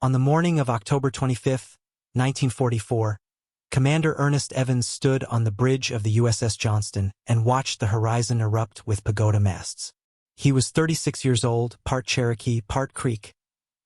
On the morning of October 25, 1944, Commander Ernest Evans stood on the bridge of the USS Johnston and watched the horizon erupt with pagoda masts. He was 36 years old, part Cherokee, part Creek,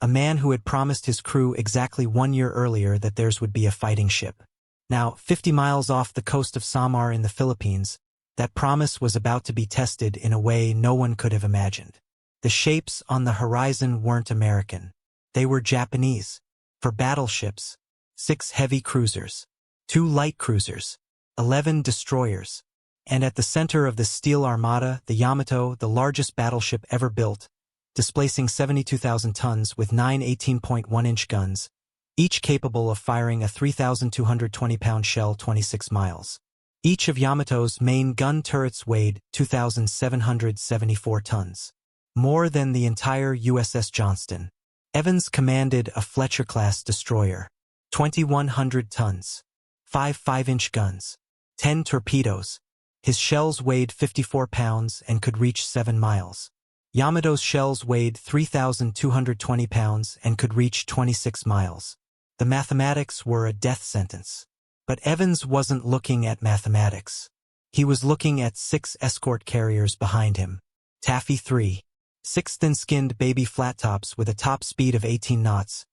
a man who had promised his crew exactly 1 year earlier that theirs would be a fighting ship. Now, 50 miles off the coast of Samar in the Philippines, that promise was about to be tested in a way no one could have imagined. The shapes on the horizon weren't American. They were Japanese. For battleships, 6 heavy cruisers, 2 light cruisers, 11 destroyers, and at the center of the steel armada, the Yamato, the largest battleship ever built, displacing 72,000 tons with 9 18.1-inch guns, each capable of firing a 3,220-pound shell 26 miles. Each of Yamato's main gun turrets weighed 2,774 tons, more than the entire USS Johnston. Evans commanded a Fletcher-class destroyer, 2,100 tons, 5 5-inch guns, 10 torpedoes. His shells weighed 54 pounds and could reach 7 miles. Yamato's shells weighed 3,220 pounds and could reach 26 miles. The mathematics were a death sentence. But Evans wasn't looking at mathematics. He was looking at 6 escort carriers behind him. Taffy 3. 6 thin-skinned baby flat-tops with a top speed of 18 knots,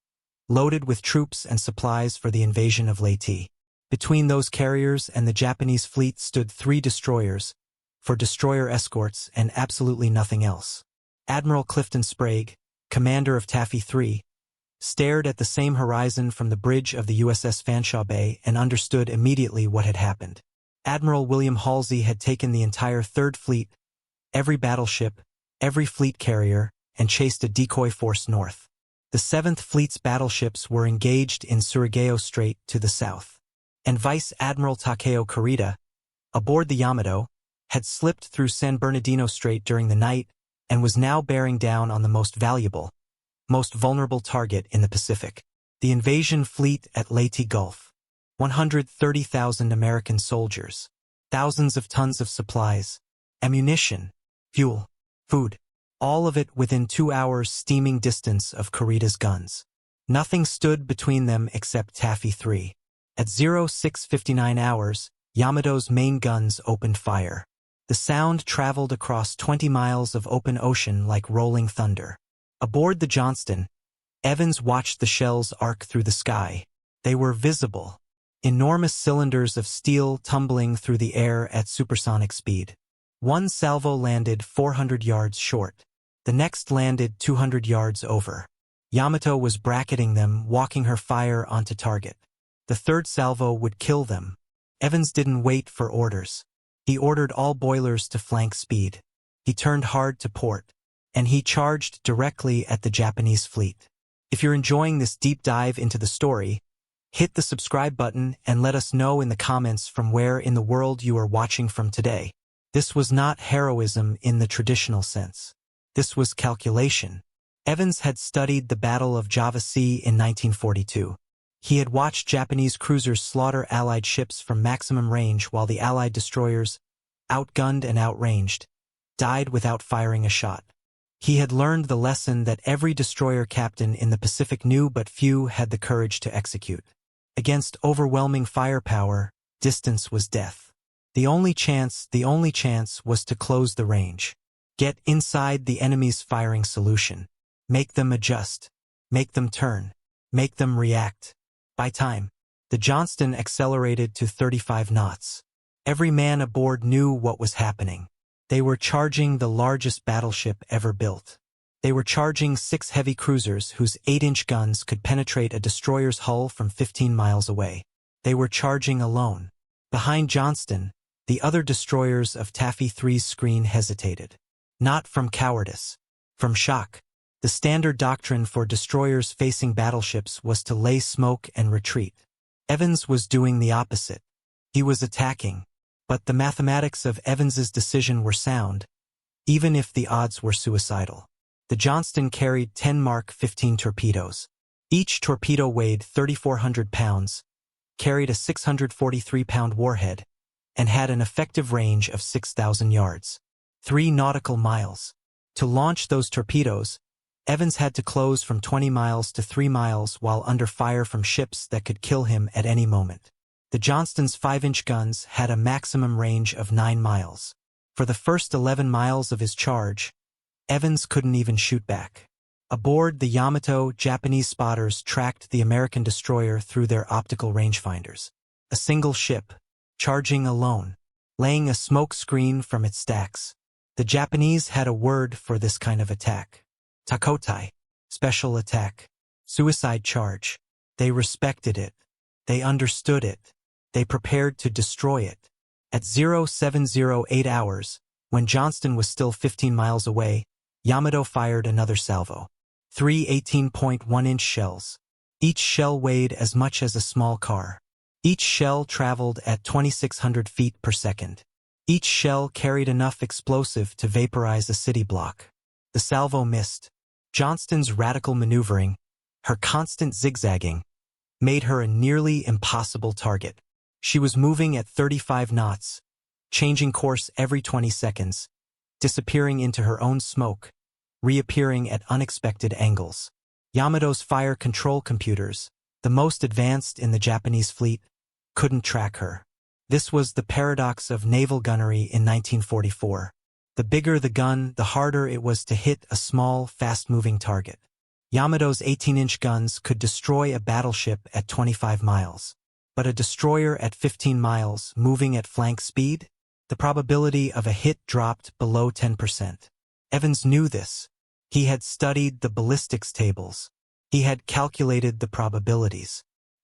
loaded with troops and supplies for the invasion of Leyte. Between those carriers and the Japanese fleet stood 3 destroyers, for destroyer escorts and absolutely nothing else. Admiral Clifton Sprague, commander of Taffy 3, stared at the same horizon from the bridge of the USS Fanshawe Bay and understood immediately what had happened. Admiral William Halsey had taken the entire 3rd Fleet, every battleship, every fleet carrier, and chased a decoy force north. The 7th Fleet's battleships were engaged in Surigao Strait to the south, and Vice Admiral Takeo Kurita, aboard the Yamato, had slipped through San Bernardino Strait during the night and was now bearing down on the most valuable, most vulnerable target in the Pacific, the invasion fleet at Leyte Gulf. 130,000 American soldiers, thousands of tons of supplies, ammunition, fuel, food, all of it within 2 hours steaming distance of Kurita's guns. Nothing stood between them except Taffy 3. At 06:59 hours, Yamato's main guns opened fire. The sound traveled across 20 miles of open ocean like rolling thunder. Aboard the Johnston, Evans watched the shells arc through the sky. They were visible, enormous cylinders of steel tumbling through the air at supersonic speed. One salvo landed 400 yards short. The next landed 200 yards over. Yamato was bracketing them, walking her fire onto target. The 3rd salvo would kill them. Evans didn't wait for orders. He ordered all boilers to flank speed. He turned hard to port, and he charged directly at the Japanese fleet. If you're enjoying this deep dive into the story, hit the subscribe button and let us know in the comments from where in the world you are watching from today. This was not heroism in the traditional sense. This was calculation. Evans had studied the Battle of Java Sea in 1942. He had watched Japanese cruisers slaughter Allied ships from maximum range while the Allied destroyers, outgunned and outranged, died without firing a shot. He had learned the lesson that every destroyer captain in the Pacific knew but few had the courage to execute. Against overwhelming firepower, distance was death. The only chance was to close the range. Get inside the enemy's firing solution. Make them adjust. Make them turn. Make them react. By time, the Johnston accelerated to 35 knots. Every man aboard knew what was happening. They were charging the largest battleship ever built. They were charging 6 heavy cruisers whose 8-inch guns could penetrate a destroyer's hull from 15 miles away. They were charging alone. Behind Johnston, the other destroyers of Taffy 3's screen hesitated. Not from cowardice, from shock. The standard doctrine for destroyers facing battleships was to lay smoke and retreat. Evans was doing the opposite. He was attacking. But the mathematics of Evans's decision were sound, even if the odds were suicidal. The Johnston carried 10 Mark 15 torpedoes. Each torpedo weighed 3,400 pounds, carried a 643-pound warhead, and had an effective range of 6,000 yards, 3 nautical miles. To launch those torpedoes, Evans had to close from 20 miles to 3 miles while under fire from ships that could kill him at any moment. The Johnston's 5-inch guns had a maximum range of 9 miles. For the first 11 miles of his charge, Evans couldn't even shoot back. Aboard the Yamato, Japanese spotters tracked the American destroyer through their optical rangefinders. A single ship, charging alone, laying a smoke screen from its stacks. The Japanese had a word for this kind of attack. Takotai, special attack, suicide charge. They respected it. They understood it. They prepared to destroy it. At 0708 hours, when Johnston was still 15 miles away, Yamato fired another salvo. 3 18.1-inch shells. Each shell weighed as much as a small car. Each shell traveled at 2,600 feet per second. Each shell carried enough explosive to vaporize a city block. The salvo missed. Johnston's radical maneuvering, her constant zigzagging, made her a nearly impossible target. She was moving at 35 knots, changing course every 20 seconds, disappearing into her own smoke, reappearing at unexpected angles. Yamato's fire control computers, the most advanced in the Japanese fleet, couldn't track her. This was the paradox of naval gunnery in 1944. The bigger the gun, the harder it was to hit a small, fast-moving target. Yamato's 18-inch guns could destroy a battleship at 25 miles. But a destroyer at 15 miles, moving at flank speed? The probability of a hit dropped below 10%. Evans knew this. He had studied the ballistics tables. He had calculated the probabilities.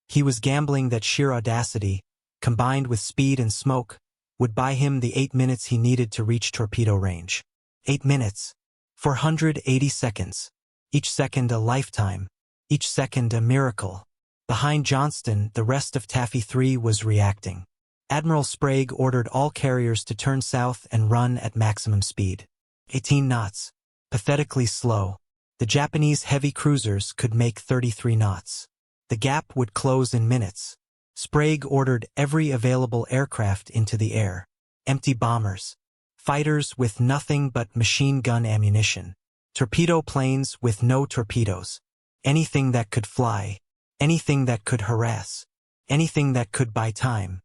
He was gambling that sheer audacity, combined with speed and smoke, would buy him the 8 minutes he needed to reach torpedo range. 8 minutes. 480 seconds. Each second a lifetime. Each second a miracle. Behind Johnston, the rest of Taffy 3 was reacting. Admiral Sprague ordered all carriers to turn south and run at maximum speed. 18 knots. Pathetically slow. The Japanese heavy cruisers could make 33 knots. The gap would close in minutes. Sprague ordered every available aircraft into the air. Empty bombers. Fighters with nothing but machine gun ammunition. Torpedo planes with no torpedoes. Anything that could fly. Anything that could harass. Anything that could buy time.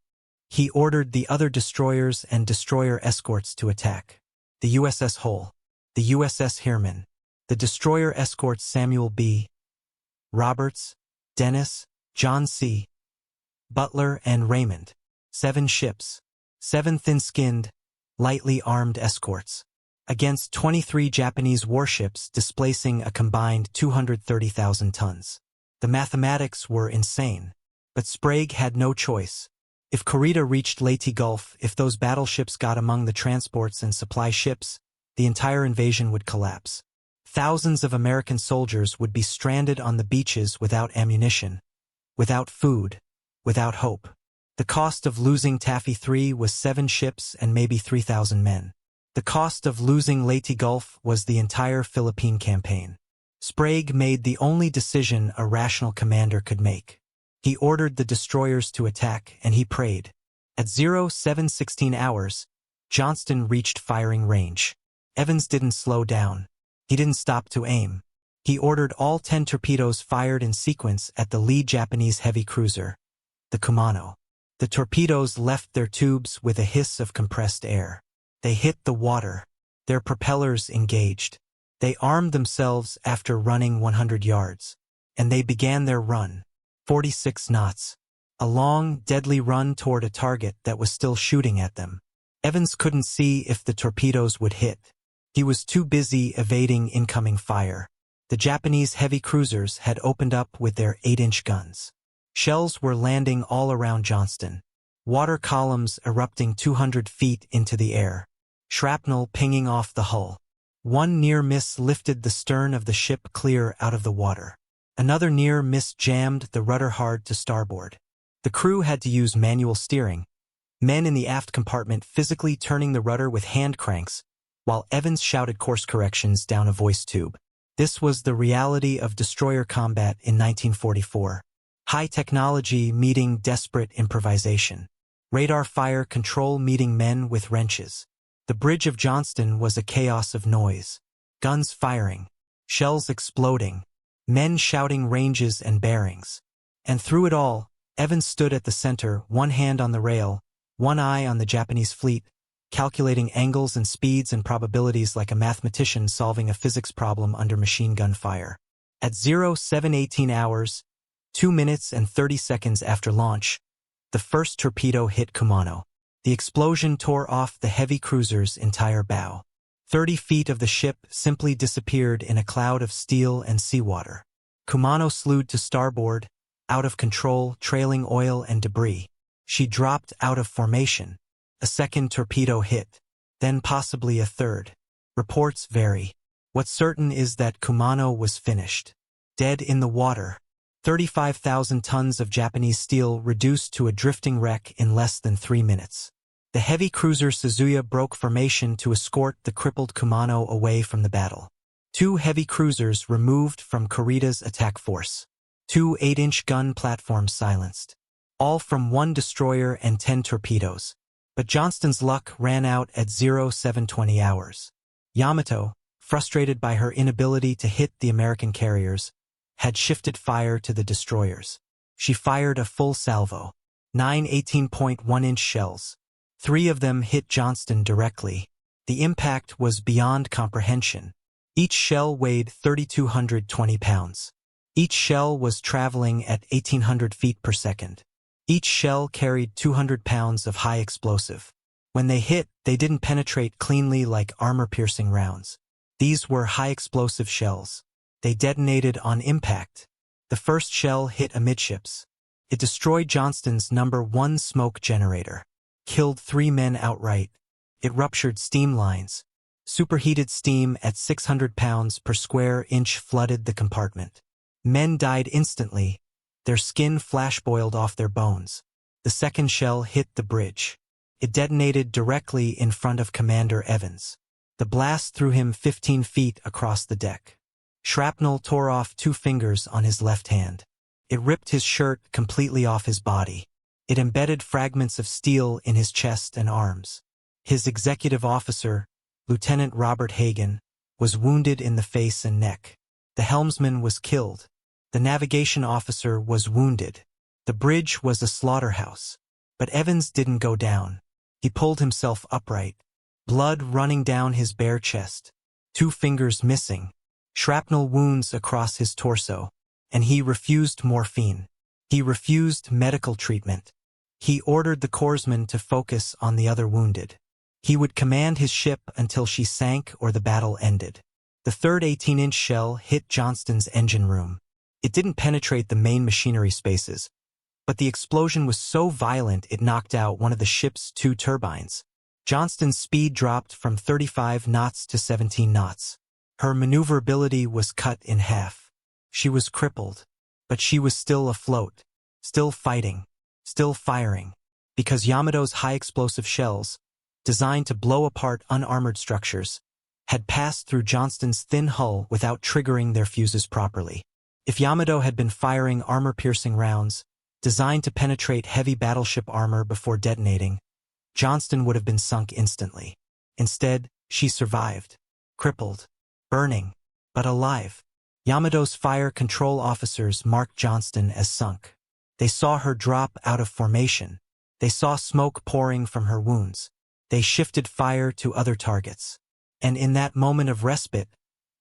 He ordered the other destroyers and destroyer escorts to attack. The USS Hull. The USS Hirman. The destroyer escorts Samuel B. Roberts, Dennis, John C. Butler, and Raymond. 7 ships. 7 thin-skinned, lightly armed escorts. Against 23 Japanese warships displacing a combined 230,000 tons. The mathematics were insane. But Sprague had no choice. If Kurita reached Leyte Gulf, if those battleships got among the transports and supply ships, the entire invasion would collapse. Thousands of American soldiers would be stranded on the beaches without ammunition, without food, without hope. The cost of losing Taffy 3 was 7 ships and maybe 3,000 men. The cost of losing Leyte Gulf was the entire Philippine campaign. Sprague made the only decision a rational commander could make. He ordered the destroyers to attack, and he prayed. At 0716 hours, Johnston reached firing range. Evans didn't slow down. He didn't stop to aim. He ordered all 10 torpedoes fired in sequence at the lead Japanese heavy cruiser, the Kumano. The torpedoes left their tubes with a hiss of compressed air. They hit the water. Their propellers engaged. They armed themselves after running 100 yards. And they began their run. 46 knots. A long, deadly run toward a target that was still shooting at them. Evans couldn't see if the torpedoes would hit. He was too busy evading incoming fire. The Japanese heavy cruisers had opened up with their 8-inch guns. Shells were landing all around Johnston. Water columns erupting 200 feet into the air. Shrapnel pinging off the hull. One near miss lifted the stern of the ship clear out of the water. Another near miss jammed the rudder hard to starboard. The crew had to use manual steering. Men in the aft compartment physically turning the rudder with hand cranks, while Evans shouted course corrections down a voice tube. This was the reality of destroyer combat in 1944. High technology meeting desperate improvisation. Radar fire control meeting men with wrenches. The bridge of Johnston was a chaos of noise. Guns firing. shells exploding, men shouting ranges and bearings. And through it all, Evans stood at the center, one hand on the rail, one eye on the Japanese fleet, calculating angles and speeds and probabilities like a mathematician solving a physics problem under machine gun fire. At 07:18 hours, 2 minutes and 30 seconds after launch, the first torpedo hit Kumano. The explosion tore off the heavy cruiser's entire bow. 30 feet of the ship simply disappeared in a cloud of steel and seawater. Kumano slewed to starboard, out of control, trailing oil and debris. She dropped out of formation. A second torpedo hit, then possibly a third. Reports vary. What's certain is that Kumano was finished. Dead in the water. 35,000 tons of Japanese steel reduced to a drifting wreck in less than 3 minutes. The heavy cruiser Suzuya broke formation to escort the crippled Kumano away from the battle. 2 heavy cruisers removed from Kurita's attack force. 2 8-inch gun platforms silenced. All from 1 destroyer and 10 torpedoes. But Johnston's luck ran out at 07:20 hours. Yamato, frustrated by her inability to hit the American carriers, had shifted fire to the destroyers. She fired a full salvo. 9 18.1-inch shells. 3 of them hit Johnston directly. The impact was beyond comprehension. Each shell weighed 3,220 pounds. Each shell was traveling at 1,800 feet per second. Each shell carried 200 pounds of high explosive. When they hit, they didn't penetrate cleanly like armor-piercing rounds. These were high-explosive shells. They detonated on impact. The first shell hit amidships. It destroyed Johnston's number 1 smoke generator. Killed 3 men outright. It ruptured steam lines. Superheated steam at 600 pounds per square inch flooded the compartment. Men died instantly. Their skin flash-boiled off their bones. The second shell hit the bridge. It detonated directly in front of Commander Evans. The blast threw him 15 feet across the deck. Shrapnel tore off 2 fingers on his left hand. It ripped his shirt completely off his body. It embedded fragments of steel in his chest and arms. His executive officer, Lieutenant Robert Hagen, was wounded in the face and neck. The helmsman was killed. The navigation officer was wounded. The bridge was a slaughterhouse. But Evans didn't go down. He pulled himself upright. Blood running down his bare chest. 2 fingers missing. Shrapnel wounds across his torso. And he refused morphine. He refused medical treatment. He ordered the corpsman to focus on the other wounded. He would command his ship until she sank or the battle ended. The third 18-inch shell hit Johnston's engine room. It didn't penetrate the main machinery spaces, but the explosion was so violent it knocked out one of the ship's 2 turbines. Johnston's speed dropped from 35 knots to 17 knots. Her maneuverability was cut in half. She was crippled, but she was still afloat, still fighting, still firing, because Yamato's high-explosive shells, designed to blow apart unarmored structures, had passed through Johnston's thin hull without triggering their fuses properly. If Yamato had been firing armor-piercing rounds, designed to penetrate heavy battleship armor before detonating, Johnston would have been sunk instantly. Instead, she survived, crippled, burning, but alive. Yamato's fire control officers marked Johnston as sunk. They saw her drop out of formation. They saw smoke pouring from her wounds. They shifted fire to other targets. And in that moment of respite,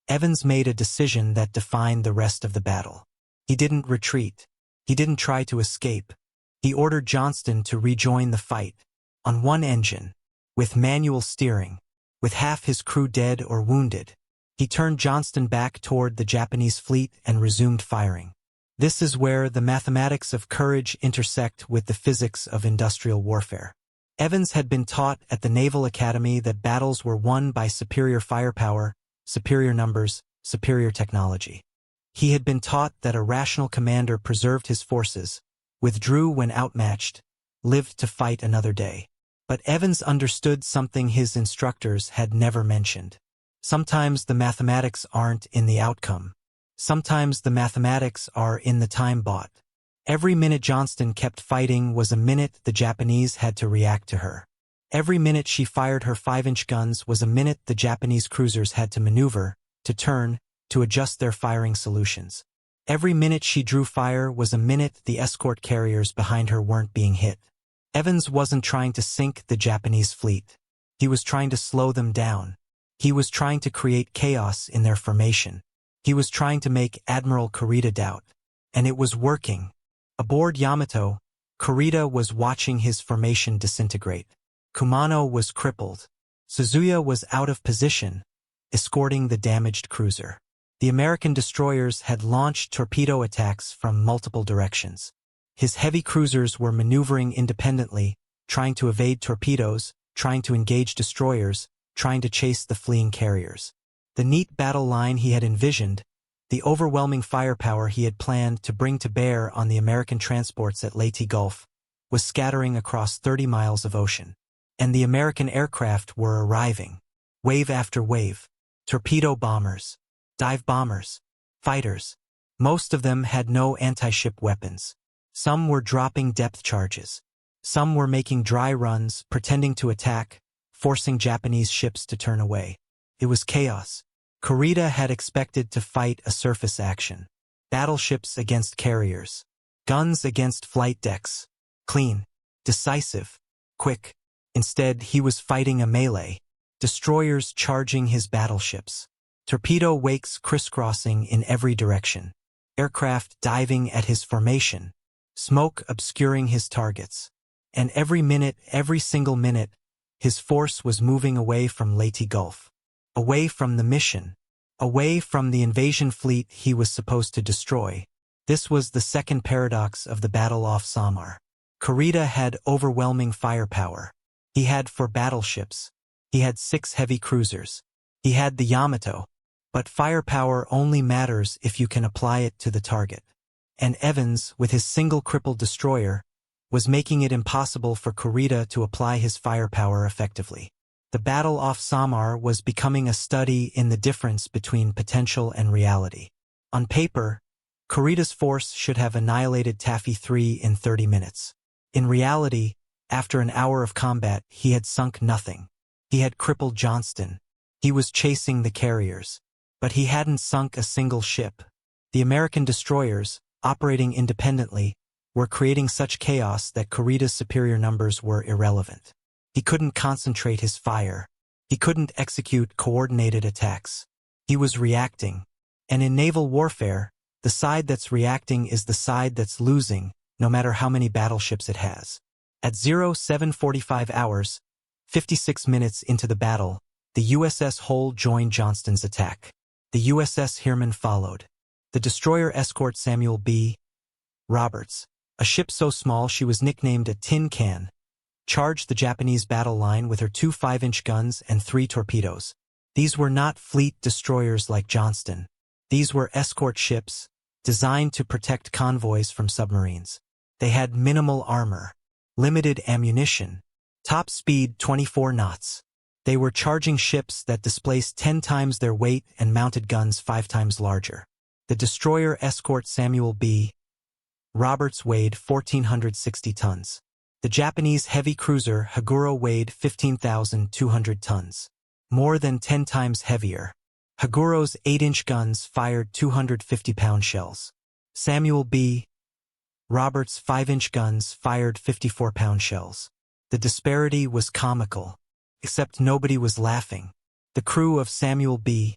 Evans made a decision that defined the rest of the battle. He didn't retreat. He didn't try to escape. He ordered Johnston to rejoin the fight, on 1 engine, with manual steering, with half his crew dead or wounded. He turned Johnston back toward the Japanese fleet and resumed firing. This is where the mathematics of courage intersect with the physics of industrial warfare. Evans had been taught at the Naval Academy that battles were won by superior firepower, superior numbers, superior technology. He had been taught that a rational commander preserved his forces, withdrew when outmatched, lived to fight another day. But Evans understood something his instructors had never mentioned. Sometimes the mathematics aren't in the outcome. Sometimes the mathematics are in the time bought. Every minute Johnston kept fighting was a minute the Japanese had to react to her. Every minute she fired her 5-inch guns was a minute the Japanese cruisers had to maneuver, to turn, to adjust their firing solutions. Every minute she drew fire was a minute the escort carriers behind her weren't being hit. Evans wasn't trying to sink the Japanese fleet. He was trying to slow them down. He was trying to create chaos in their formation. He was trying to make Admiral Kurita doubt. And it was working. Aboard Yamato, Kurita was watching his formation disintegrate. Kumano was crippled. Suzuya was out of position, escorting the damaged cruiser. The American destroyers had launched torpedo attacks from multiple directions. His heavy cruisers were maneuvering independently, trying to evade torpedoes, trying to engage destroyers, trying to chase the fleeing carriers. The neat battle line he had envisioned, the overwhelming firepower he had planned to bring to bear on the American transports at Leyte Gulf, was scattering across 30 miles of ocean. And the American aircraft were arriving, wave after wave, torpedo bombers, dive bombers, fighters. Most of them had no anti-ship weapons. Some were dropping depth charges. Some were making dry runs, pretending to attack, forcing Japanese ships to turn away. It was chaos. Kurita had expected to fight a surface action. Battleships against carriers. Guns against flight decks. Clean. Decisive. Quick. Instead, he was fighting a melee. Destroyers charging his battleships. Torpedo wakes crisscrossing in every direction. Aircraft diving at his formation. Smoke obscuring his targets. And every minute, every single minute, his force was moving away from Leyte Gulf. Away from the mission. Away from the invasion fleet he was supposed to destroy. This was the second paradox of the battle off Samar. Kurita had overwhelming firepower. He had 4 battleships. He had 6 heavy cruisers. He had the Yamato. But firepower only matters if you can apply it to the target. And Evans, with his single crippled destroyer, was making it impossible for Kurita to apply his firepower effectively. The battle off Samar was becoming a study in the difference between potential and reality. On paper, Kurita's force should have annihilated Taffy 3 in 30 minutes. In reality, after an hour of combat, he had sunk nothing. He had crippled Johnston. He was chasing the carriers. But he hadn't sunk a single ship. The American destroyers, operating independently, were creating such chaos that Kurita's superior numbers were irrelevant. He couldn't concentrate his fire. He couldn't execute coordinated attacks. He was reacting. And in naval warfare, the side that's reacting is the side that's losing, no matter how many battleships it has. At 07:45 hours, 56 minutes into the battle, the USS Hull joined Johnston's attack. The USS Herman followed. The destroyer escort Samuel B. Roberts, a ship so small she was nicknamed a tin can, charged the Japanese battle line with her 2 5-inch guns and 3 torpedoes. These were not fleet destroyers like Johnston. These were escort ships, designed to protect convoys from submarines. They had minimal armor, limited ammunition, top speed 24 knots. They were charging ships that displaced 10 times their weight and mounted guns 5 times larger. The destroyer escort Samuel B. Roberts weighed 1,460 tons. The Japanese heavy cruiser Haguro weighed 15,200 tons. More than 10 times heavier. Haguro's 8-inch guns fired 250-pound shells. Samuel B. Roberts' 5-inch guns fired 54-pound shells. The disparity was comical. Except nobody was laughing. The crew of Samuel B.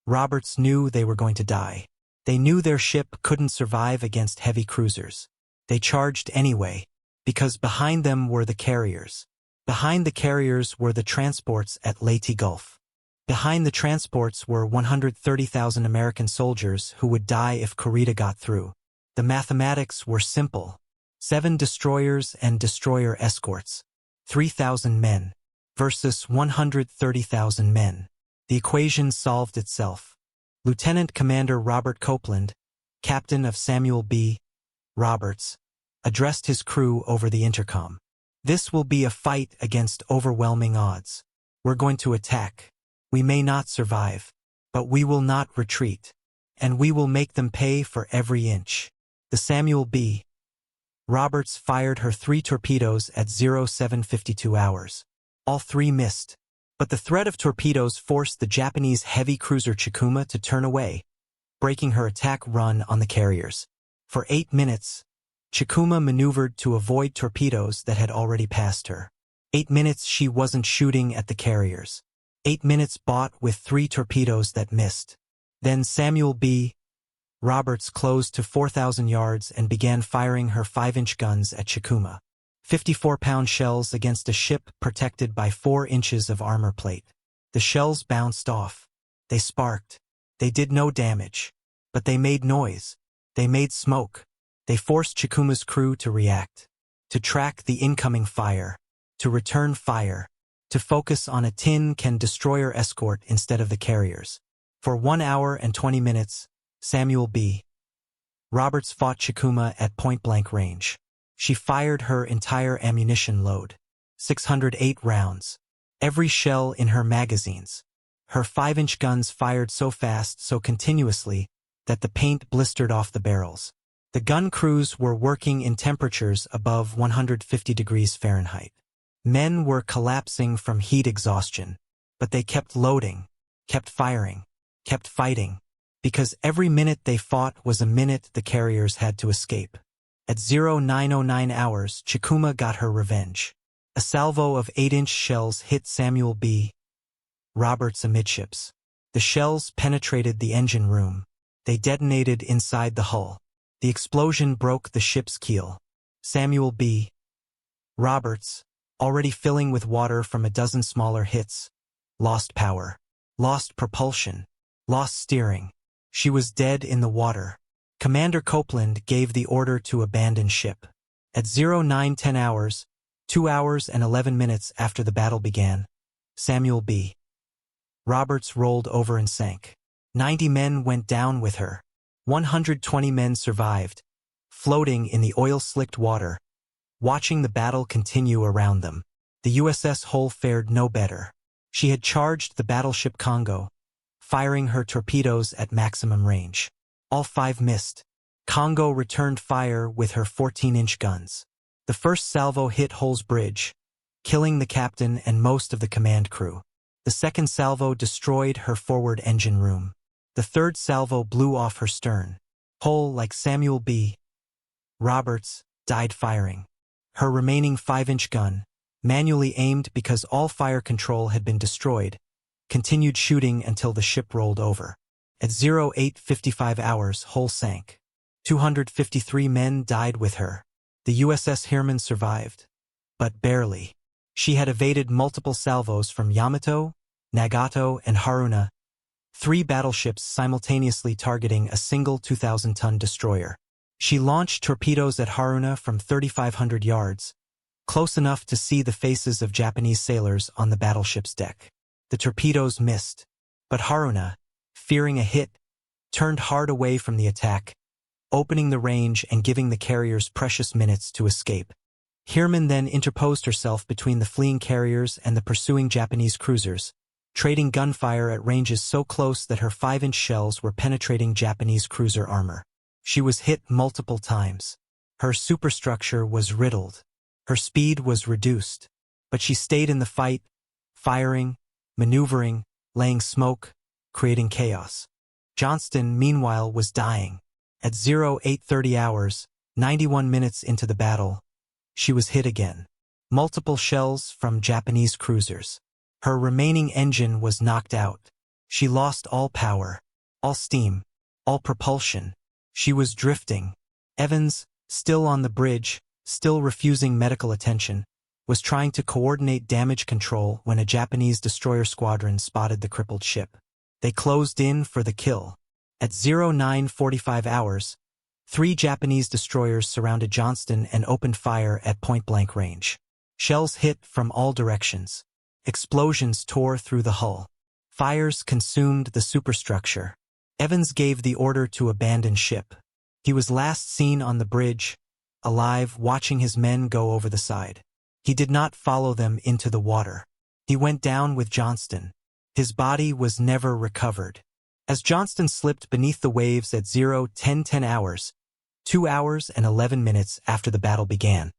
Roberts knew they were going to die. They knew their ship couldn't survive against heavy cruisers. They charged anyway, because behind them were the carriers. Behind the carriers were the transports at Leyte Gulf. Behind the transports were 130,000 American soldiers who would die if Kurita got through. The mathematics were simple. 7 destroyers and destroyer escorts. 3,000 men. Versus 130,000 men. The equation solved itself. Lieutenant Commander Robert Copeland, captain of Samuel B. Roberts, addressed his crew over the intercom. This will be a fight against overwhelming odds. We're going to attack. We may not survive, but we will not retreat. And we will make them pay for every inch. The Samuel B. Roberts fired her 3 torpedoes at 07:52 hours. All 3 missed. But the threat of torpedoes forced the Japanese heavy cruiser Chikuma to turn away, breaking her attack run on the carriers. For 8 minutes, Chikuma maneuvered to avoid torpedoes that had already passed her. 8 minutes she wasn't shooting at the carriers. 8 minutes bought with 3 torpedoes that missed. Then Samuel B. Roberts closed to 4,000 yards and began firing her 5-inch guns at Chikuma. 54-pound shells against a ship protected by 4 inches of armor plate. The shells bounced off. They sparked. They did no damage. But they made noise. They made smoke. They forced Chikuma's crew to react, to track the incoming fire, to return fire, to focus on a tin-can destroyer escort instead of the carriers. For 1 hour and 20 minutes, Samuel B. Roberts fought Chikuma at point-blank range. She fired her entire ammunition load, 608 rounds, every shell in her magazines. Her 5-inch guns fired so fast, so continuously, that the paint blistered off the barrels. The gun crews were working in temperatures above 150 degrees Fahrenheit. Men were collapsing from heat exhaustion, but they kept loading, kept firing, kept fighting, because every minute they fought was a minute the carriers had to escape. At 0909 hours, Chikuma got her revenge. A salvo of 8-inch shells hit Samuel B. Roberts amidships. The shells penetrated the engine room. They detonated inside the hull. The explosion broke the ship's keel. Samuel B. Roberts, already filling with water from a dozen smaller hits, lost power, lost propulsion, lost steering. She was dead in the water. Commander Copeland gave the order to abandon ship. At 0910 hours, 2 hours and 11 minutes after the battle began, Samuel B. Roberts rolled over and sank. 90 men went down with her. 120 men survived, floating in the oil-slicked water, watching the battle continue around them. The USS Hull fared no better. She had charged the battleship Congo, firing her torpedoes at maximum range. All 5 missed. Congo returned fire with her 14-inch guns. The first salvo hit Hull's bridge, killing the captain and most of the command crew. The second salvo destroyed her forward engine room. The third salvo blew off her stern. Hull, like Samuel B. Roberts, died firing. Her remaining 5-inch gun, manually aimed because all fire control had been destroyed, continued shooting until the ship rolled over. At 0855 hours, Hull sank. 253 men died with her. The USS Herman survived, but barely. She had evaded multiple salvos from Yamato, Nagato, and Haruna, 3 battleships simultaneously targeting a single 2,000-ton destroyer. She launched torpedoes at Haruna from 3,500 yards, close enough to see the faces of Japanese sailors on the battleship's deck. The torpedoes missed, but Haruna, fearing a hit, turned hard away from the attack, opening the range and giving the carriers precious minutes to escape. Herman then interposed herself between the fleeing carriers and the pursuing Japanese cruisers, trading gunfire at ranges so close that her 5-inch shells were penetrating Japanese cruiser armor. She was hit multiple times. Her superstructure was riddled. Her speed was reduced. But she stayed in the fight, firing, maneuvering, laying smoke, creating chaos. Johnston, meanwhile, was dying. At 0830 hours, 91 minutes into the battle, she was hit again. Multiple shells from Japanese cruisers. Her remaining engine was knocked out. She lost all power, all steam, all propulsion. She was drifting. Evans, still on the bridge, still refusing medical attention, was trying to coordinate damage control when a Japanese destroyer squadron spotted the crippled ship. They closed in for the kill. At 0945 hours, 3 Japanese destroyers surrounded Johnston and opened fire at point-blank range. Shells hit from all directions. Explosions tore through the hull. Fires consumed the superstructure. Evans gave the order to abandon ship. He was last seen on the bridge, alive, watching his men go over the side. He did not follow them into the water. He went down with Johnston. His body was never recovered. As Johnston slipped beneath the waves at 10:10 hours, 2 hours and 11 minutes after the battle began,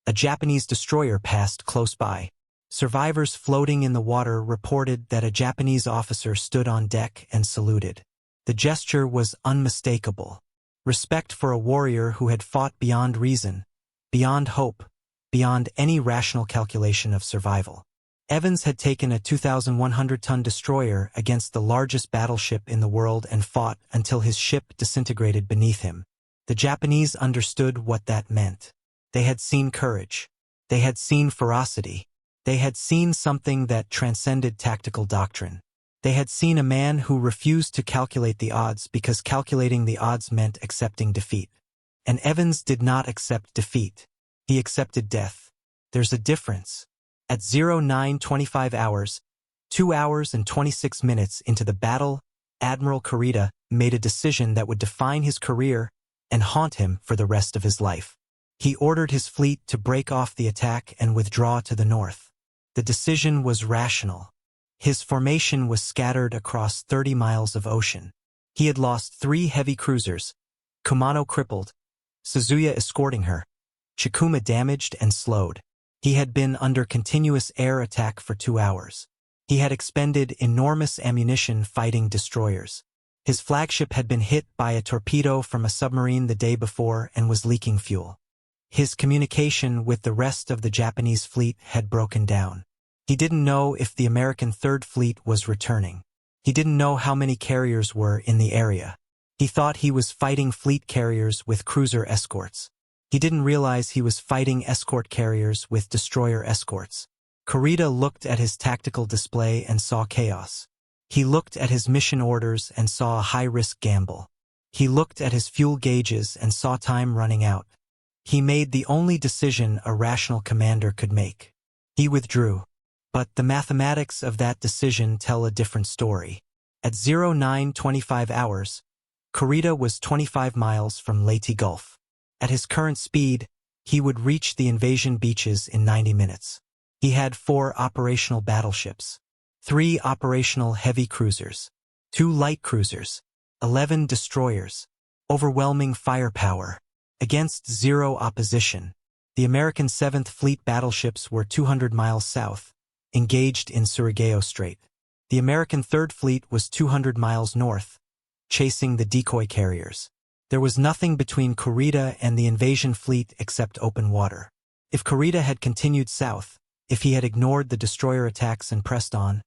a Japanese destroyer passed close by. Survivors floating in the water reported that a Japanese officer stood on deck and saluted. The gesture was unmistakable. Respect for a warrior who had fought beyond reason, beyond hope, beyond any rational calculation of survival. Evans had taken a 2,100-ton destroyer against the largest battleship in the world and fought until his ship disintegrated beneath him. The Japanese understood what that meant. They had seen courage. They had seen ferocity. They had seen something that transcended tactical doctrine. They had seen a man who refused to calculate the odds because calculating the odds meant accepting defeat. And Evans did not accept defeat. He accepted death. There's a difference. At 09:25 hours, 2 hours and 26 minutes into the battle, Admiral Kurita made a decision that would define his career and haunt him for the rest of his life. He ordered his fleet to break off the attack and withdraw to the north. The decision was rational. His formation was scattered across 30 miles of ocean. He had lost 3 heavy cruisers, Kumano crippled, Suzuya escorting her, Chikuma damaged and slowed. He had been under continuous air attack for 2 hours. He had expended enormous ammunition fighting destroyers. His flagship had been hit by a torpedo from a submarine the day before and was leaking fuel. His communication with the rest of the Japanese fleet had broken down. He didn't know if the American Third Fleet was returning. He didn't know how many carriers were in the area. He thought he was fighting fleet carriers with cruiser escorts. He didn't realize he was fighting escort carriers with destroyer escorts. Kurita looked at his tactical display and saw chaos. He looked at his mission orders and saw a high-risk gamble. He looked at his fuel gauges and saw time running out. He made the only decision a rational commander could make. He withdrew. But the mathematics of that decision tell a different story. At 09:25 hours, Kurita was 25 miles from Leyte Gulf. At his current speed, he would reach the invasion beaches in 90 minutes. He had 4 operational battleships, 3 operational heavy cruisers, 2 light cruisers, 11 destroyers, overwhelming firepower. Against 0 opposition, the American 7th Fleet battleships were 200 miles south, engaged in Surigao Strait. The American Third Fleet was 200 miles north, chasing the decoy carriers. There was nothing between Kurita and the invasion fleet except open water. If Kurita had continued south, if he had ignored the destroyer attacks and pressed on,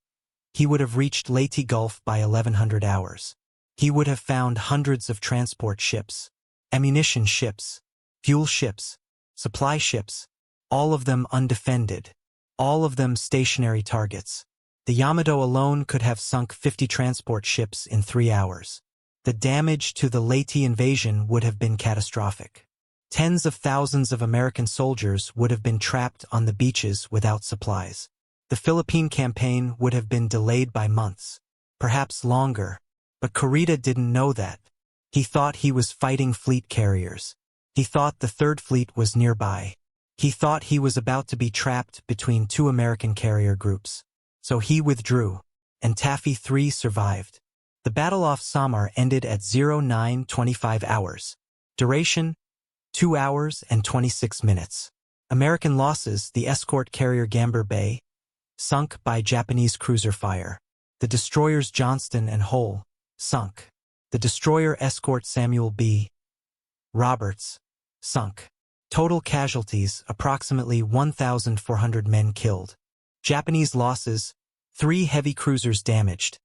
he would have reached Leyte Gulf by 1100 hours. He would have found hundreds of transport ships, ammunition ships, fuel ships, supply ships, all of them undefended, all of them stationary targets. The Yamato alone could have sunk 50 transport ships in 3 hours. The damage to the Leyte invasion would have been catastrophic. Tens of thousands of American soldiers would have been trapped on the beaches without supplies. The Philippine campaign would have been delayed by months, perhaps longer, but Kurita didn't know that. He thought he was fighting fleet carriers. He thought the Third Fleet was nearby. He thought he was about to be trapped between 2 American carrier groups. So he withdrew, and Taffy 3 survived. The battle off Samar ended at 09:25 hours. Duration, 2 hours and 26 minutes. American losses: the escort carrier Gambier Bay, sunk by Japanese cruiser fire. The destroyers Johnston and Hull, sunk. The destroyer escort Samuel B. Roberts, sunk. Total casualties: approximately 1,400 men killed. Japanese losses: 3 heavy cruisers damaged,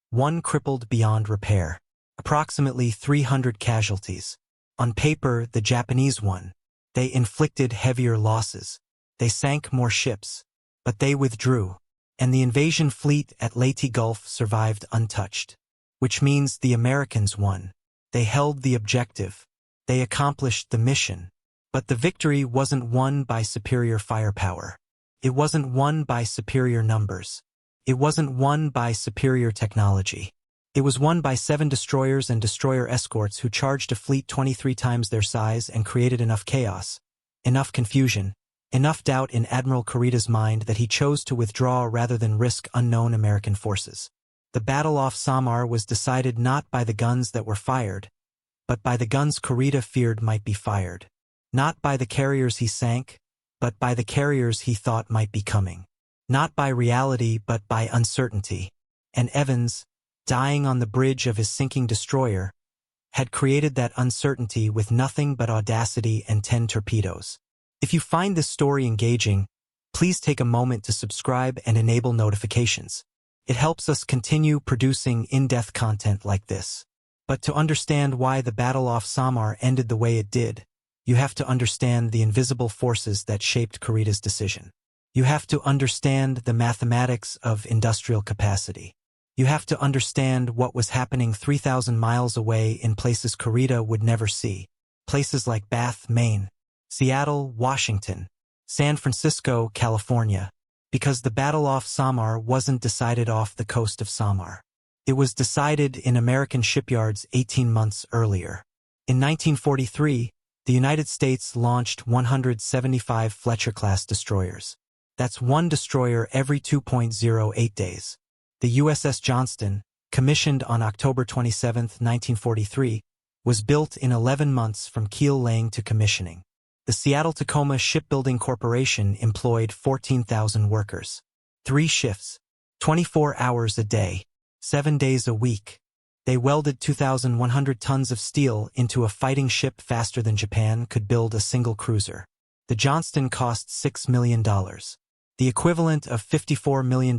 1 crippled beyond repair. Approximately 300 casualties. On paper, the Japanese won. They inflicted heavier losses. They sank more ships. But they withdrew. And the invasion fleet at Leyte Gulf survived untouched. Which means the Americans won. They held the objective. They accomplished the mission. But the victory wasn't won by superior firepower. It wasn't won by superior numbers. It wasn't won by superior technology. It was won by 7 destroyers and destroyer escorts who charged a fleet 23 times their size and created enough chaos, enough confusion, enough doubt in Admiral Kurita's mind that he chose to withdraw rather than risk unknown American forces. The battle off Samar was decided not by the guns that were fired, but by the guns Kurita feared might be fired. Not by the carriers he sank, but by the carriers he thought might be coming. not by reality but by uncertainty. And Evans, dying on the bridge of his sinking destroyer, had created that uncertainty with nothing but audacity and 10 torpedoes. If you find this story engaging, please take a moment to subscribe and enable notifications. It helps us continue producing in-depth content like this. But to understand why the battle off Samar ended the way it did, you have to understand the invisible forces that shaped Kurita's decision. You have to understand the mathematics of industrial capacity. You have to understand what was happening 3,000 miles away in places Kurita would never see. Places like Bath, Maine, Seattle, Washington, San Francisco, California. Because the battle off Samar wasn't decided off the coast of Samar. It was decided in American shipyards 18 months earlier. In 1943, the United States launched 175 Fletcher-class destroyers. That's one destroyer every 2.08 days. The USS Johnston, commissioned on October 27, 1943, was built in 11 months from keel laying to commissioning. The Seattle-Tacoma Shipbuilding Corporation employed 14,000 workers. 3 shifts, 24 hours a day, 7 days a week. They welded 2,100 tons of steel into a fighting ship faster than Japan could build a single cruiser. The Johnston cost $6 million, the equivalent of $54 million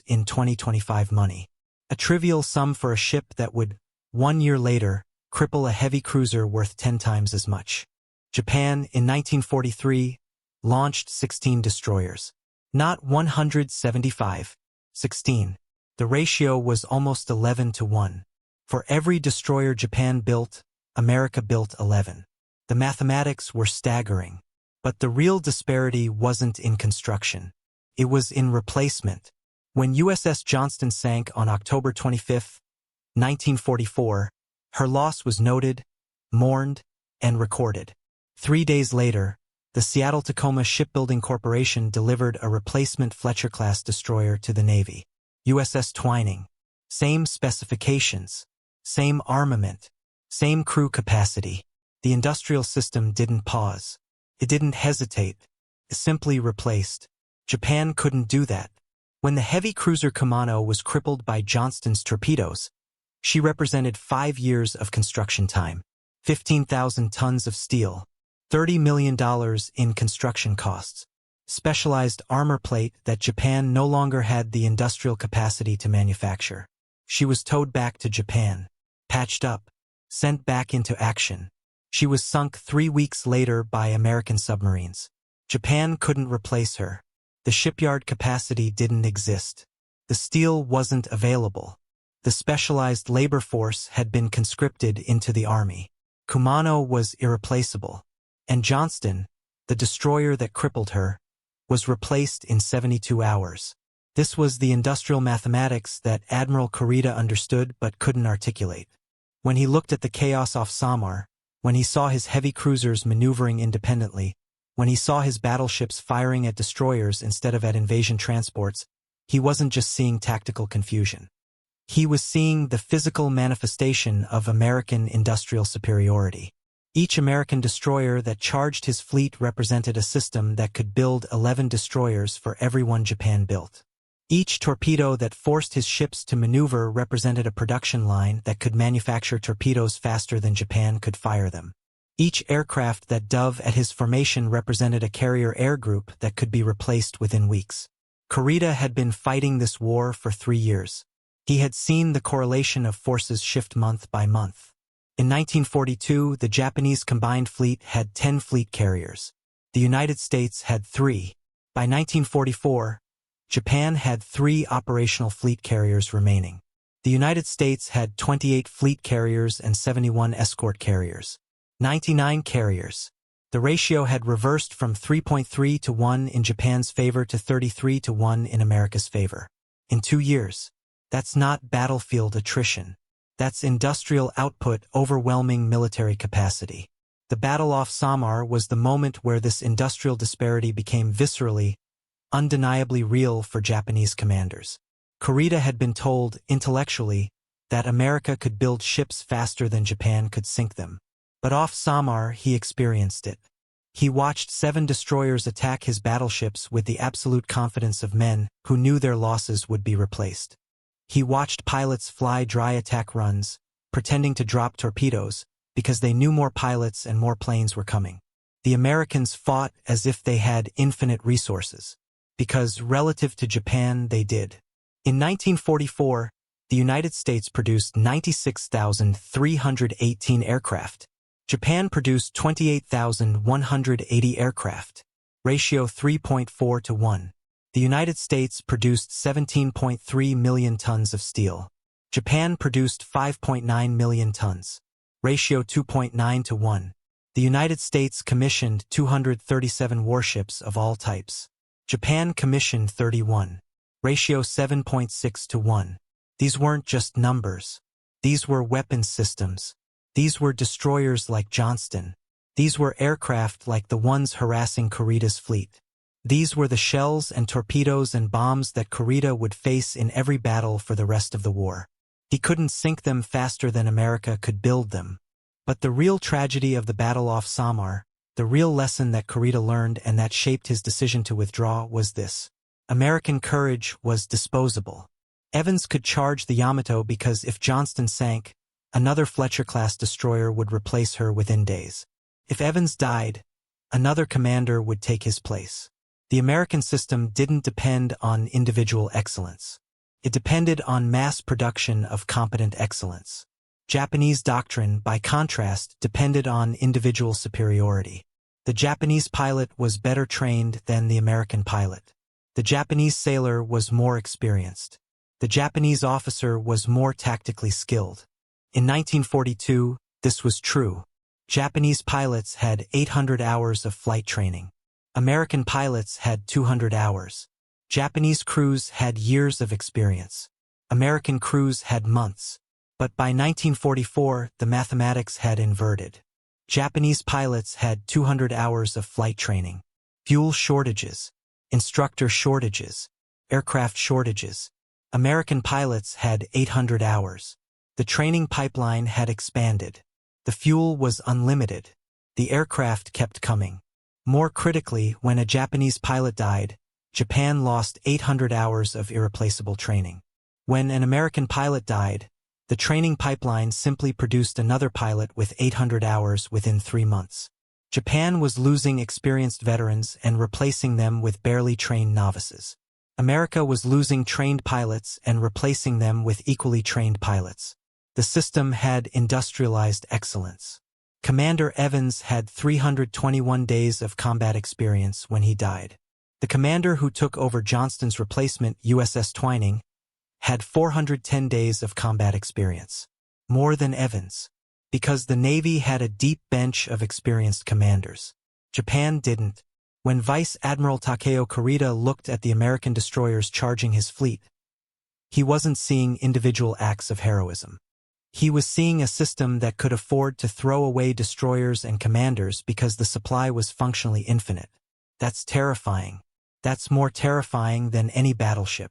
in 2025 money. A trivial sum for a ship that would, 1 year later, cripple a heavy cruiser worth 10 times as much. Japan, in 1943, launched 16 destroyers. Not 175, 16. The ratio was almost 11 to 1. For every destroyer Japan built, America built 11. The mathematics were staggering. But the real disparity wasn't in construction. It was in replacement. When USS Johnston sank on October 25, 1944, her loss was noted, mourned, and recorded. 3 days later, the Seattle-Tacoma Shipbuilding Corporation delivered a replacement Fletcher-class destroyer to the Navy. USS Twining. Same specifications, same armament, same crew capacity. The industrial system didn't pause. It didn't hesitate. It simply replaced. Japan couldn't do that. When the heavy cruiser Kumano was crippled by Johnston's torpedoes, she represented 5 years of construction time, 15,000 tons of steel, $30 million in construction costs, specialized armor plate that Japan no longer had the industrial capacity to manufacture. She was towed back to Japan, patched up, sent back into action. She was sunk 3 weeks later by American submarines. Japan couldn't replace her. The shipyard capacity didn't exist. The steel wasn't available. The specialized labor force had been conscripted into the army. Kumano was irreplaceable. And Johnston, the destroyer that crippled her, was replaced in 72 hours. This was the industrial mathematics that Admiral Kurita understood but couldn't articulate. When he looked at the chaos off Samar, when he saw his heavy cruisers maneuvering independently, when he saw his battleships firing at destroyers instead of at invasion transports, he wasn't just seeing tactical confusion. He was seeing the physical manifestation of American industrial superiority. Each American destroyer that charged his fleet represented a system that could build 11 destroyers for every one Japan built. Each torpedo that forced his ships to maneuver represented a production line that could manufacture torpedoes faster than Japan could fire them. Each aircraft that dove at his formation represented a carrier air group that could be replaced within weeks. Kurita had been fighting this war for 3 years. He had seen the correlation of forces shift month by month. In 1942, the Japanese combined fleet had 10 fleet carriers. The United States had 3. By 1944, Japan had 3 operational fleet carriers remaining. The United States had 28 fleet carriers and 71 escort carriers. 99 carriers. The ratio had reversed from 3.3 to 1 in Japan's favor to 33 to 1 in America's favor. In 2 years. That's not battlefield attrition. That's industrial output overwhelming military capacity. The battle off Samar was the moment where this industrial disparity became viscerally, undeniably real for Japanese commanders. Kurita had been told, intellectually, that America could build ships faster than Japan could sink them. But off Samar he experienced it. He watched 7 destroyers attack his battleships with the absolute confidence of men who knew their losses would be replaced. He watched pilots fly dry attack runs, pretending to drop torpedoes, because they knew more pilots and more planes were coming. The Americans fought as if they had infinite resources, because relative to Japan they did. In 1944, the United States produced 96,318 aircraft. Japan produced 28,180 aircraft, ratio 3.4 to 1. The United States produced 17.3 million tons of steel. Japan produced 5.9 million tons, ratio 2.9 to 1. The United States commissioned 237 warships of all types. Japan commissioned 31, ratio 7.6 to 1. These weren't just numbers. These were weapons systems. These were destroyers like Johnston. These were aircraft like the ones harassing Kurita's fleet. These were the shells and torpedoes and bombs that Kurita would face in every battle for the rest of the war. He couldn't sink them faster than America could build them. But the real tragedy of the battle off Samar, the real lesson that Kurita learned and that shaped his decision to withdraw was this. American courage was disposable. Evans could charge the Yamato because if Johnston sank, another Fletcher-class destroyer would replace her within days. If Evans died, another commander would take his place. The American system didn't depend on individual excellence. It depended on mass production of competent excellence. Japanese doctrine, by contrast, depended on individual superiority. The Japanese pilot was better trained than the American pilot. The Japanese sailor was more experienced. The Japanese officer was more tactically skilled. In 1942, this was true. Japanese pilots had 800 hours of flight training. American pilots had 200 hours. Japanese crews had years of experience. American crews had months. But by 1944, the mathematics had inverted. Japanese pilots had 200 hours of flight training. Fuel shortages, instructor shortages, aircraft shortages. American pilots had 800 hours. The training pipeline had expanded. The fuel was unlimited. The aircraft kept coming. More critically, when a Japanese pilot died, Japan lost 800 hours of irreplaceable training. When an American pilot died, the training pipeline simply produced another pilot with 800 hours within 3 months. Japan was losing experienced veterans and replacing them with barely trained novices. America was losing trained pilots and replacing them with equally trained pilots. The system had industrialized excellence. Commander Evans had 321 days of combat experience when he died. The commander who took over Johnston's replacement, USS Twining, had 410 days of combat experience. More than Evans. Because the Navy had a deep bench of experienced commanders. Japan didn't. When Vice Admiral Takeo Kurita looked at the American destroyers charging his fleet, he wasn't seeing individual acts of heroism. He was seeing a system that could afford to throw away destroyers and commanders because the supply was functionally infinite. That's terrifying. That's more terrifying than any battleship.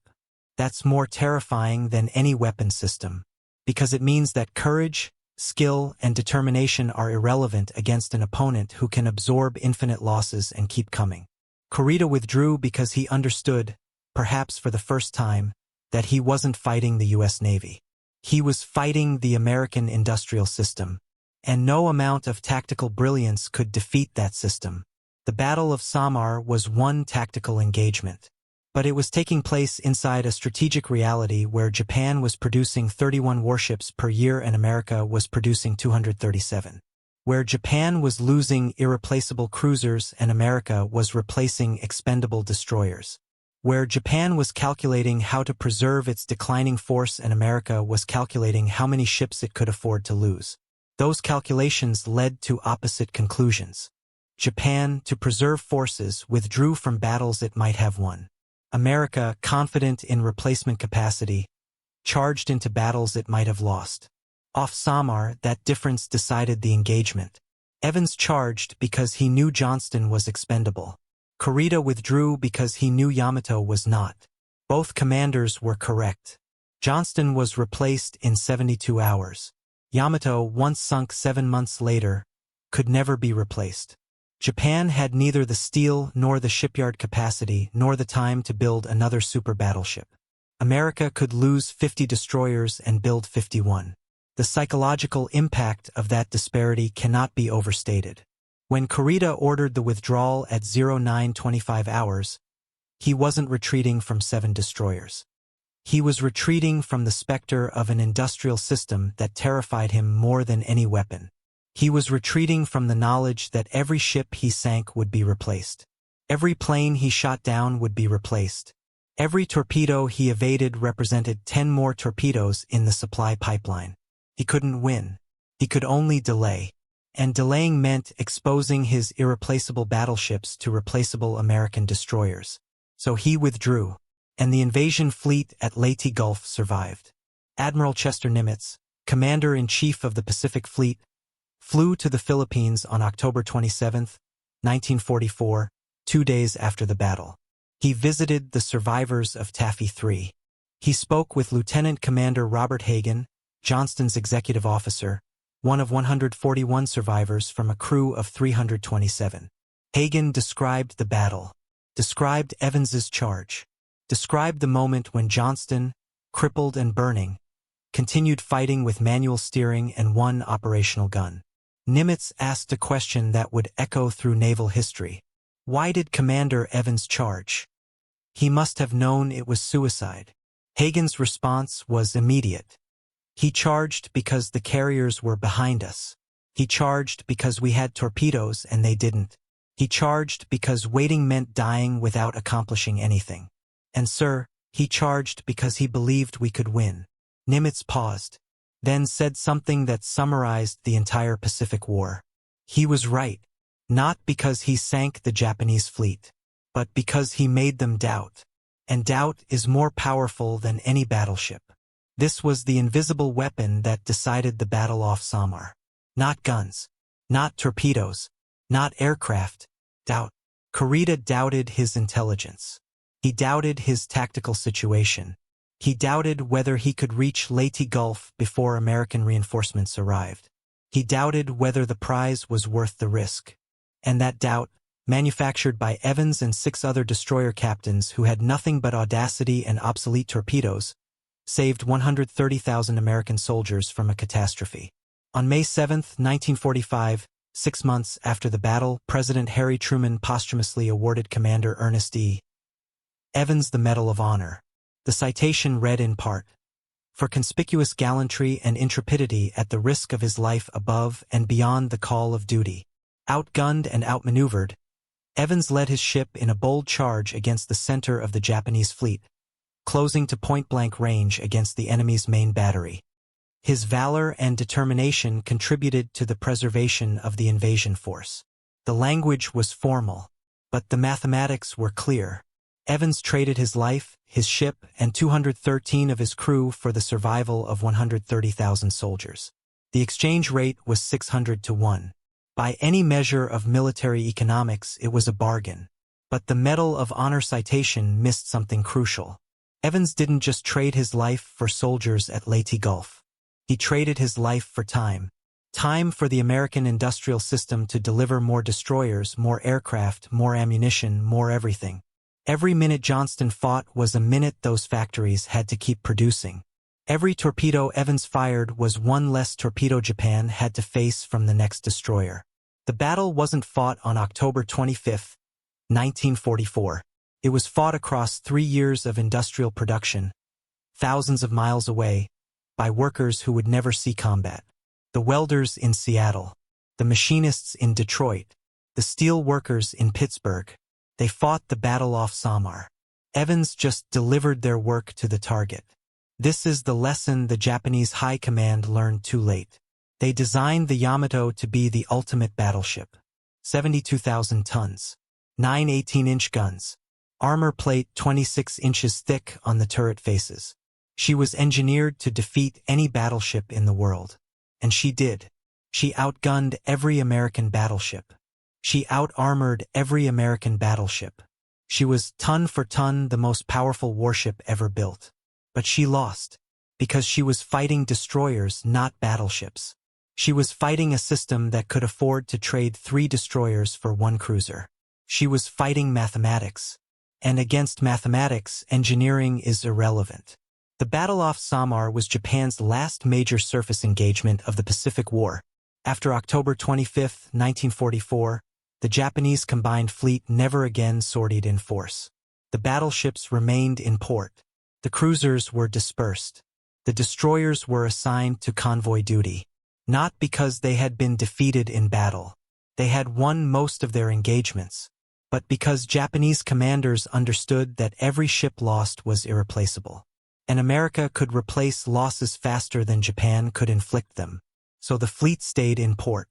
That's more terrifying than any weapon system. Because it means that courage, skill, and determination are irrelevant against an opponent who can absorb infinite losses and keep coming. Kurita withdrew because he understood, perhaps for the first time, that he wasn't fighting the U.S. Navy. He was fighting the American industrial system, and no amount of tactical brilliance could defeat that system. The Battle of Samar was one tactical engagement. But it was taking place inside a strategic reality where Japan was producing 31 warships per year and America was producing 237. Where Japan was losing irreplaceable cruisers and America was replacing expendable destroyers. Where Japan was calculating how to preserve its declining force and America was calculating how many ships it could afford to lose. Those calculations led to opposite conclusions. Japan, to preserve forces, withdrew from battles it might have won. America, confident in replacement capacity, charged into battles it might have lost. Off Samar, that difference decided the engagement. Evans charged because he knew Johnston was expendable. Kurita withdrew because he knew Yamato was not. Both commanders were correct. Johnston was replaced in 72 hours. Yamato, once sunk 7 months later, could never be replaced. Japan had neither the steel nor the shipyard capacity nor the time to build another super battleship. America could lose 50 destroyers and build 51. The psychological impact of that disparity cannot be overstated. When Kurita ordered the withdrawal at 0925 hours, he wasn't retreating from 7 destroyers. He was retreating from the specter of an industrial system that terrified him more than any weapon. He was retreating from the knowledge that every ship he sank would be replaced. Every plane he shot down would be replaced. Every torpedo he evaded represented 10 more torpedoes in the supply pipeline. He couldn't win. He could only delay. And delaying meant exposing his irreplaceable battleships to replaceable American destroyers. So he withdrew, and the invasion fleet at Leyte Gulf survived. Admiral Chester Nimitz, Commander-in-Chief of the Pacific Fleet, flew to the Philippines on October 27, 1944, 2 days after the battle. He visited the survivors of Taffy 3. He spoke with Lieutenant Commander Robert Hagen, Johnston's executive officer, one of 141 survivors from a crew of 327. Hagen described the battle, described Evans's charge, described the moment when Johnston, crippled and burning, continued fighting with manual steering and 1 operational gun. Nimitz asked a question that would echo through naval history. Why did Commander Evans charge? He must have known it was suicide. Hagen's response was immediate. He charged because the carriers were behind us. He charged because we had torpedoes and they didn't. He charged because waiting meant dying without accomplishing anything. And sir, he charged because he believed we could win. Nimitz paused, then said something that summarized the entire Pacific War. He was right, not because he sank the Japanese fleet, but because he made them doubt. And doubt is more powerful than any battleship. This was the invisible weapon that decided the battle off Samar. Not guns, not torpedoes, not aircraft, doubt. Kurita doubted his intelligence. He doubted his tactical situation. He doubted whether he could reach Leyte Gulf before American reinforcements arrived. He doubted whether the prize was worth the risk. And that doubt, manufactured by Evans and 6 other destroyer captains who had nothing but audacity and obsolete torpedoes, saved 130,000 American soldiers from a catastrophe. On May 7, 1945, 6 months after the battle, President Harry Truman posthumously awarded Commander Ernest E. Evans the Medal of Honor. The citation read in part, "For conspicuous gallantry and intrepidity at the risk of his life above and beyond the call of duty. Outgunned and outmaneuvered, Evans led his ship in a bold charge against the center of the Japanese fleet, closing to point-blank range against the enemy's main battery. His valor and determination contributed to the preservation of the invasion force. The language was formal, but the mathematics were clear. Evans traded his life, his ship, and 213 of his crew for the survival of 130,000 soldiers. The exchange rate was 600 to 1. By any measure of military economics, it was a bargain. But the Medal of Honor citation missed something crucial. Evans didn't just trade his life for soldiers at Leyte Gulf. He traded his life for time. Time for the American industrial system to deliver more destroyers, more aircraft, more ammunition, more everything. Every minute Johnston fought was a minute those factories had to keep producing. Every torpedo Evans fired was one less torpedo Japan had to face from the next destroyer. The battle wasn't fought on October 25, 1944. It was fought across 3 years of industrial production, thousands of miles away, by workers who would never see combat. The welders in Seattle, the machinists in Detroit, the steel workers in Pittsburgh. They fought the battle off Samar. Evans just delivered their work to the target. This is the lesson the Japanese High Command learned too late. They designed the Yamato to be the ultimate battleship. 72,000 tons, 9 18-inch guns, armor plate 26 inches thick on the turret faces. She was engineered to defeat any battleship in the world. And she did. She outgunned every American battleship. She out-armored every American battleship. She was, ton for ton, the most powerful warship ever built. But she lost, because she was fighting destroyers, not battleships. She was fighting a system that could afford to trade 3 destroyers for 1 cruiser. She was fighting mathematics. And against mathematics, engineering is irrelevant. The battle off Samar was Japan's last major surface engagement of the Pacific War. After October 25, 1944, the Japanese combined fleet never again sortied in force. The battleships remained in port. The cruisers were dispersed. The destroyers were assigned to convoy duty. Not because they had been defeated in battle. They had won most of their engagements. But because Japanese commanders understood that every ship lost was irreplaceable. And America could replace losses faster than Japan could inflict them. So the fleet stayed in port,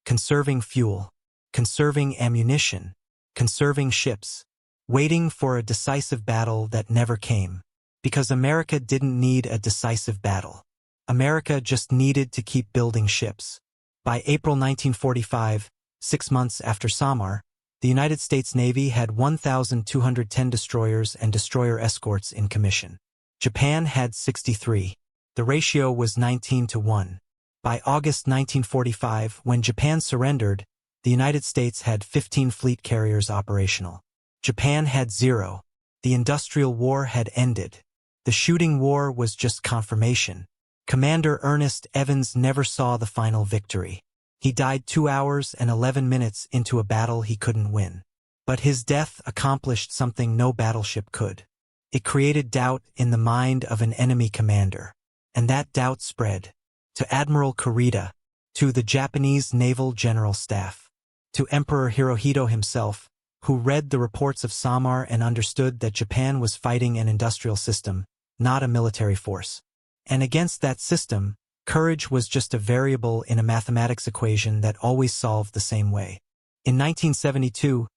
conserving fuel, conserving ammunition, conserving ships, waiting for a decisive battle that never came. Because America didn't need a decisive battle. America just needed to keep building ships. By April 1945, 6 months after Samar, the United States Navy had 1,210 destroyers and destroyer escorts in commission. Japan had 63. The ratio was 19-1. By August 1945, when Japan surrendered, the United States had 15 fleet carriers operational. Japan had 0. The industrial war had ended. The shooting war was just confirmation. Commander Ernest Evans never saw the final victory. He died 2 hours and 11 minutes into a battle he couldn't win. But his death accomplished something no battleship could. It created doubt in the mind of an enemy commander. And that doubt spread to Admiral Kurita, to the Japanese Naval General Staff, to Emperor Hirohito himself, who read the reports of Samar and understood that Japan was fighting an industrial system, not a military force. And against that system, courage was just a variable in a mathematics equation that always solved the same way. In 1972,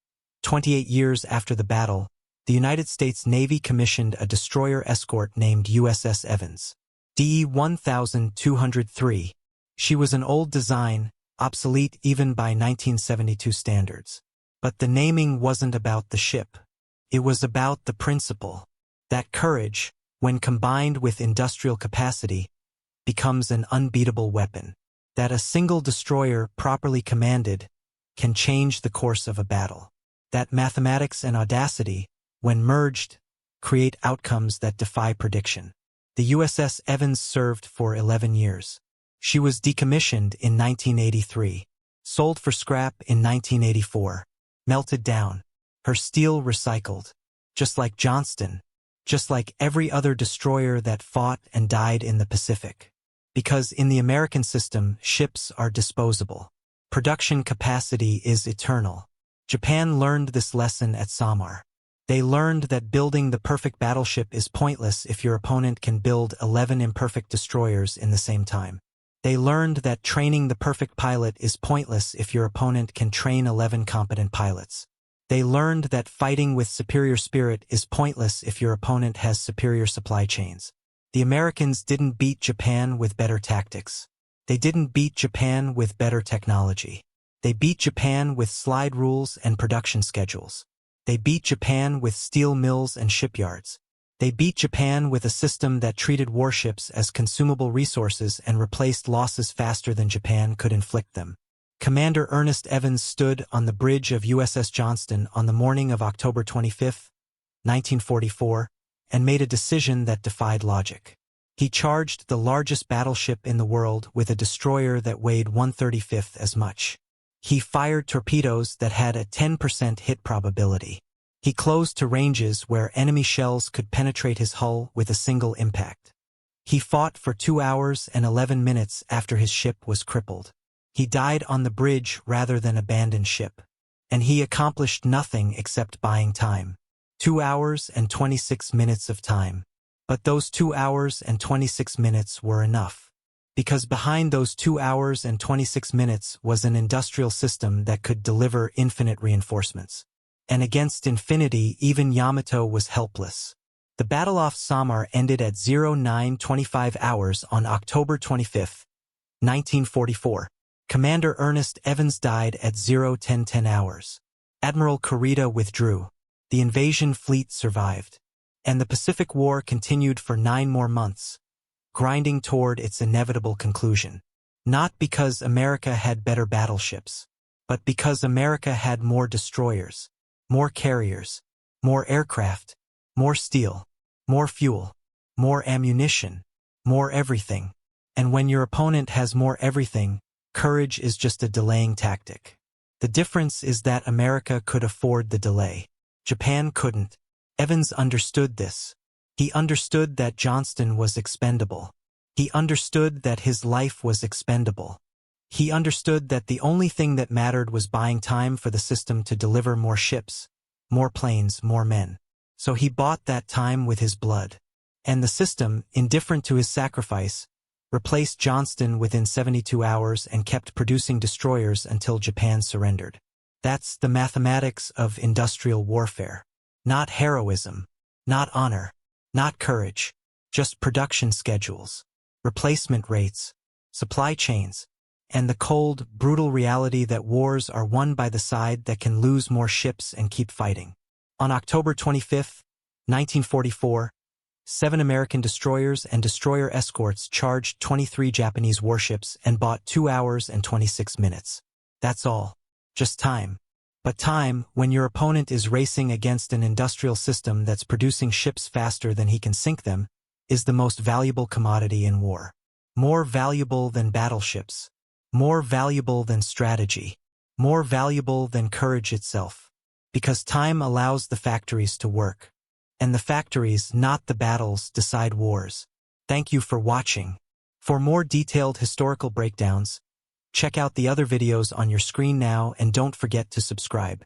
28 years after the battle, the United States Navy commissioned a destroyer escort named USS Evans. DE 1203. She was an old design, obsolete even by 1972 standards. But the naming wasn't about the ship. It was about the principle that courage, when combined with industrial capacity, becomes an unbeatable weapon. That a single destroyer properly commanded can change the course of a battle. That mathematics and audacity, when merged, create outcomes that defy prediction. The USS Evans served for 11 years. She was decommissioned in 1983, sold for scrap in 1984, melted down, her steel recycled, just like Johnston, just like every other destroyer that fought and died in the Pacific. Because in the American system, ships are disposable. Production capacity is eternal. Japan learned this lesson at Samar. They learned that building the perfect battleship is pointless if your opponent can build 11 imperfect destroyers in the same time. They learned that training the perfect pilot is pointless if your opponent can train 11 competent pilots. They learned that fighting with superior spirit is pointless if your opponent has superior supply chains. The Americans didn't beat Japan with better tactics. They didn't beat Japan with better technology. They beat Japan with slide rules and production schedules. They beat Japan with steel mills and shipyards. They beat Japan with a system that treated warships as consumable resources and replaced losses faster than Japan could inflict them. Commander Ernest Evans stood on the bridge of USS Johnston on the morning of October 25, 1944, and made a decision that defied logic. He charged the largest battleship in the world with a destroyer that weighed 1/35 as much. He fired torpedoes that had a 10% hit probability. He closed to ranges where enemy shells could penetrate his hull with a single impact. He fought for 2 hours and 11 minutes after his ship was crippled. He died on the bridge rather than abandon ship. And he accomplished nothing except buying time. 2 hours and 26 minutes of time. But those 2 hours and 26 minutes were enough. Because behind those 2 hours and 26 minutes was an industrial system that could deliver infinite reinforcements. And against infinity, even Yamato was helpless. The battle off Samar ended at 09:25 hours on October 25, 1944. Commander Ernest Evans died at 0:10 hours. Admiral Kurita withdrew. The invasion fleet survived. And the Pacific War continued for 9 more months, grinding toward its inevitable conclusion. Not because America had better battleships, but because America had more destroyers, more carriers, more aircraft, more steel, more fuel, more ammunition, more everything. And when your opponent has more everything, courage is just a delaying tactic. The difference is that America could afford the delay. Japan couldn't. Evans understood this. He understood that Johnston was expendable. He understood that his life was expendable. He understood that the only thing that mattered was buying time for the system to deliver more ships, more planes, more men. So he bought that time with his blood. And the system, indifferent to his sacrifice, replaced Johnston within 72 hours and kept producing destroyers until Japan surrendered. That's the mathematics of industrial warfare. Not heroism, not honor, not courage, just production schedules, replacement rates, supply chains, and the cold, brutal reality that wars are won by the side that can lose more ships and keep fighting. On October 25, 1944, 7 American destroyers and destroyer escorts charged 23 Japanese warships and bought 2 hours and 26 minutes. That's all. Just time. But time, when your opponent is racing against an industrial system that's producing ships faster than he can sink them, is the most valuable commodity in war. More valuable than battleships. More valuable than strategy. More valuable than courage itself. Because time allows the factories to work. And the factories, not the battles, decide wars. Thank you for watching. For more detailed historical breakdowns, check out the other videos on your screen now and don't forget to subscribe.